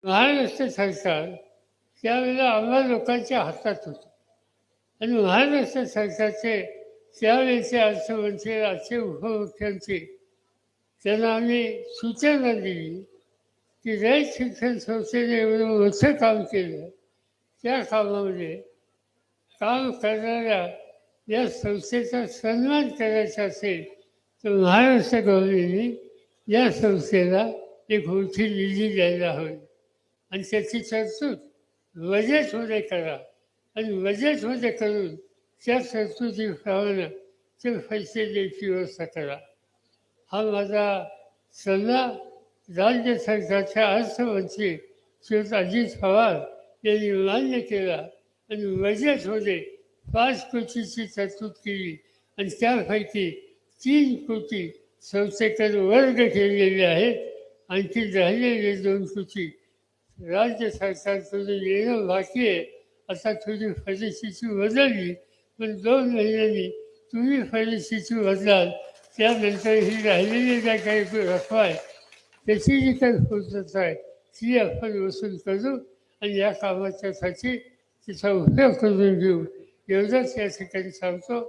महाराष्ट्र सरकार त्यावेळेला आम्हा लोकांच्या हातात होतं आणि महाराष्ट्र सरकारचे त्यावेळेचे अर्थमंत्री आजचे उपमुख्यमंत्री त्यांना आम्ही सूचना दिली की रयत शिक्षण संस्थेने एवढं मोठं काम केलं. त्या कामामध्ये काम करणाऱ्या या संस्थेचा सन्मान करायचा असेल तर महाराष्ट्र गव्हर्नमेंटने या संस्थेला एक मोठी निधी द्यायला हवी आणि त्याची तरतूद बजेटमध्ये करा आणि बजेटमध्ये करून त्या तरतुदीप्रमाणे ते पैसे द्यायची व्यवस्था करा. हा माझा सल्ला राज्य सरकारच्या अर्थमंत्री श्रीयुत अजित पवार यांनी मान्य केला आणि बजेटमध्ये 5 कोटीची तरतूद केली आणि त्यापैकी 3 कोटी संस्थेकडे वर्ग केलेले आहेत. आणखी राहिलेले 2 कोटी राज्य सरकारकडून येणं बाकी आहे. आता थोडी परिस्थिती बदलली पण 2 महिन्यांनी तुम्ही परिस्थिती बदलाल त्यानंतर ही राहिलेली ज्या काही रक्कम आहे त्याची जी काही पूर्तता आहे ती आपण वसूल करू आणि या कामाच्यासाठी तिचा उपयोग करून घेऊ एवढंच या ठिकाणी सांगतो.